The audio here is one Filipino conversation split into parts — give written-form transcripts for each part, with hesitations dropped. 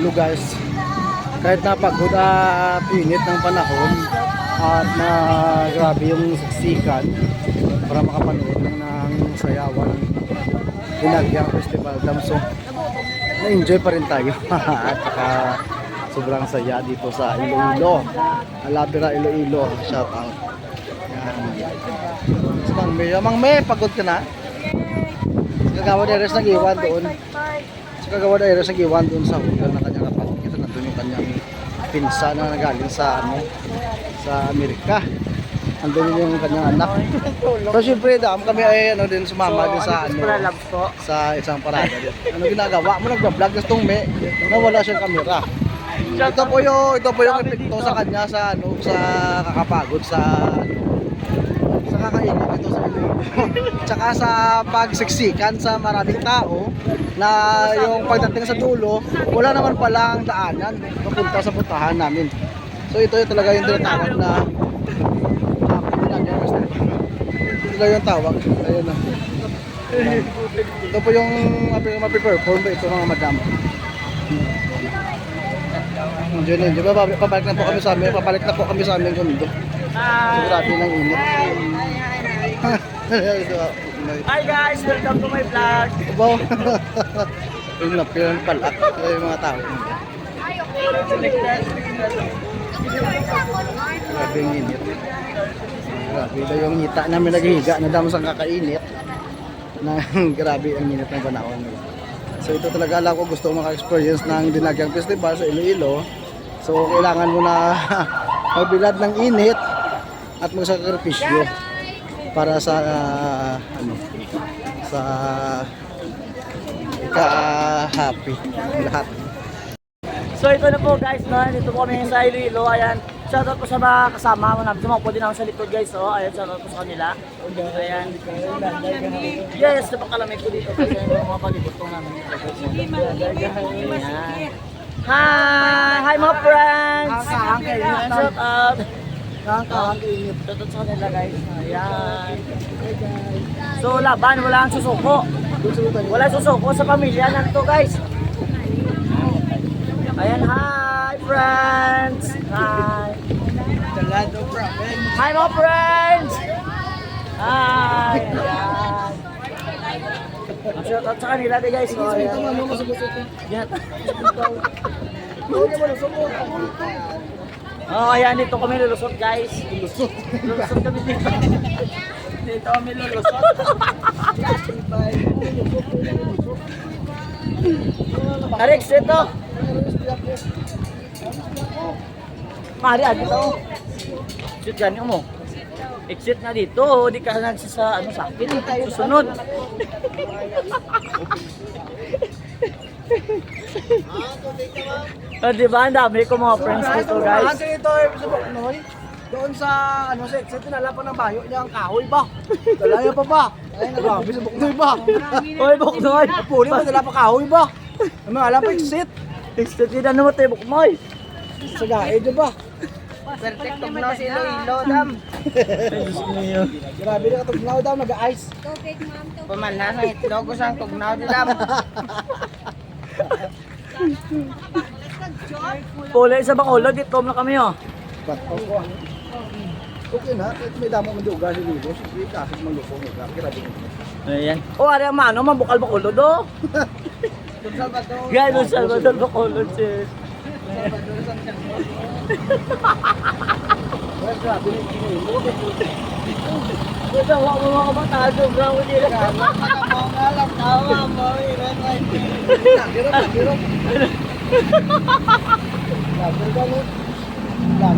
lugar. Kahit napagod at init ng panahon at na grabe yung siksikan para makapanood lang ng sayawan Dinagyang Festival Dam. So na-enjoy pa rin tayo at saka sobrang saya dito sa Iloilo, Alabira, Iloilo. Shout out. So, Mang May, pagod ka na? Sa Kagawad Aires nag-iwan doon. Sa Kagawad Aires nag-iwan doon sa hotel na kanyang kapatid. Kita nandun yung kanyang pinsa na nagaling sa Amerika. Andun yung kanyang anak. So syempre kami ay din sumama din sa sa isang parada din. Ano ginagawa mo, nagba-vlog ng tungme na wala siyang kamera. Ito po yung epekto sa kanya sa kakapagod sa kakainit dito sa Iloilo. Tsaka sa pagsiksikan sa maraming tao na yung pagdating sa dulo, wala naman palang daanan papunta sa puntahan namin. So ito yung talaga yung tinatawag na ito yung tawag. Ayun na. Ito po yung mapiperform ba ito mga madam. Enjoy na enjoy. Pabalik na po kami sa aming kondo. So, grabe ng init. Hi guys, welcome to my vlog. Abo. Yung napilan pala. Yung mga tao. Grabe yung init. Grabe daw yung hita namin naghihiga na damos ang kakainit. Grabe ang init ng panahon. So ito talaga alam ko gusto maka-experience ng Dinagyang Festival sa Iloilo. So kailangan mo na magbilad ng init at magsakripisyo para sa ika-happy lahat. So ito na po guys, no? Dito po kami sa Iloilo. Ayan, shoutout po sa mga kasama mo namin. Tumakbo din ako sa likod guys. Oh. Ayan, shoutout po sa kanila. Ayan. Yes, napakalamig ko dito kasi yung mga palibotong namin. Ayan. Hi mga friends! Shout out! Shout out sa kanila guys. Ayan. So laban, wala ang susuko. Wala susuko sa pamilya nandito guys. Ayan, hi friends! Hi! Hi mga friends! Hi! Ayan! Shout out sa kanila din guys. So, ayan. Oh, ayan, dito kami lulusot guys. Lulusot kami dito. Dito kami lulusot. Rex, ito. Mari, dito. Shoot ganyan mo. Exit na dito, di ka nagsisa sa akin, susunod. Diba, ang dami ko mga friends dito guys. Kasi ito sa Boknoy, doon sa sa exit tinalapan ng bayo niya ang kahoy ba? Dalaya pa ba? Ay grabe sa Boknoy ba? Hoy, Boknoy. Puli mo dala pa kahoy ba? Ano alam pa exit? Exit din ano mo tayo, Boknoy. Sa gae ba? Perfect tugnaw si Iloilo, dam. Grabe na katugnaw daw, nag-ice. Pamanan ng itlog ko sang tugnaw di dam. Pula isa Bacolod, dito na kami oh. Bato ko. Okay na, kahit may damo man duga si Lilo, sige kasi malupo mo. Grabe. Ayan. Oh, ari ang mano, mabukal Bacolod oh. Don Salvador. Gaya Don Salvador Bacolod sis. Grabe ni Lilo. Ito ako mga kabataan, sobrang nila. Alam tawa mo, iran ay. Hirap. Labi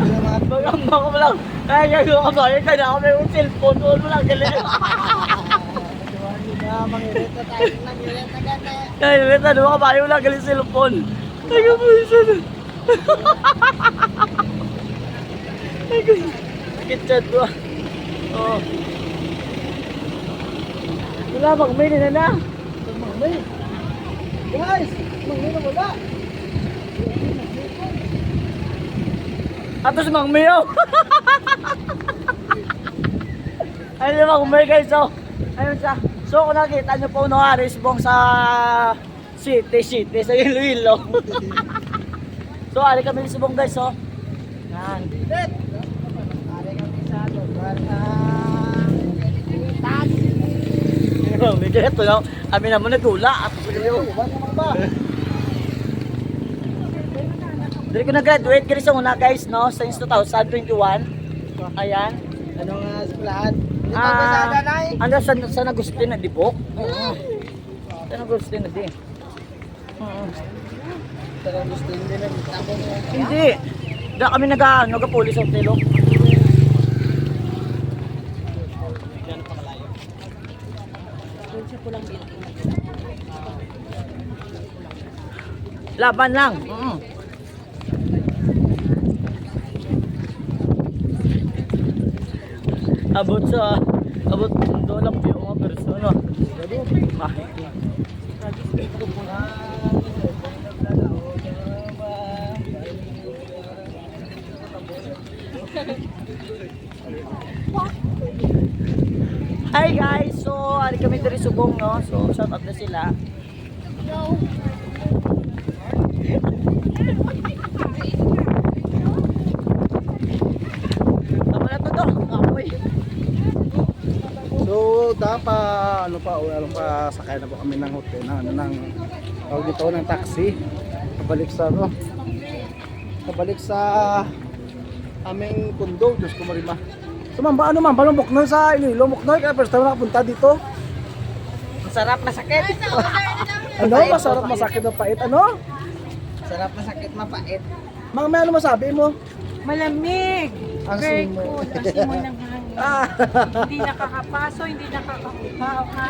na mga Magamba ko lang. Kaya gano'n ka ba? Kaya ako may cellphone mo lang galing. mangirit na tayo, mangirit na ganda. Kaya may tanong ka ba? Yung lang galing cellphone. Kaya po isa na. Kitchat ko. Oo. Wala, mag-mail na na. Mangmay. Guys, mangmay na wala. Atos mag-mail oh. Ayun yung mag-mail guys oh. Ayun siya. So kung nakita nyo po no Aris Bong sa city sa Iloilo. So, ali kami ni Subong guys, oh. Yan. Ari kami sa lugar na Medyo ito, no? Kami naman nagula. Dili ko na-graduate kasi sa una guys, no? Since 2021. Ayan. Anong eskwelahan? Hindi pa basada na eh. Ano sa Agustin na di po? Sa Agustin na di. Pero gusto hindi na tapos mo. Hindi. Da kami nag-police of Telo. Laban lang. Abot doon lang po yung mga persona. Ah. Hi guys! So, ari kami dari Subong, no? So, shout out na sila. Tama na to. Apoy. So, ano pa, sakay na po kami ng hotel, ng tawag dito, ng taxi. Pabalik sa aming kundo, Diyos ko marima. So, ma'am, ano ma'am, paano Buknoy sa Iloilo? Buknoy, kaya first time nakapunta dito. Masarap masakit. Ano, masarap, masakit na pait, ano? Masarap masakit mapait. Mang, may ano masabi mo? Malamig. Ang Very simoy. cool. Ang simoy ng hangin. Ah, Hindi nakakapaso, hindi nakakakupaw ha.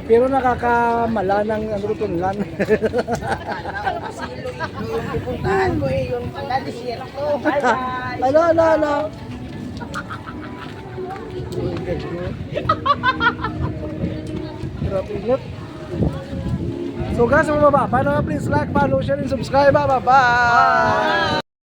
pero nakakamala ng ano tunlan. Yung pupuntahan ko eh, yung desierto ko. Bye bye. Ala. Grabe ingat. So guys, mga baba, paano please like, follow, share, and subscribe. Bye-bye.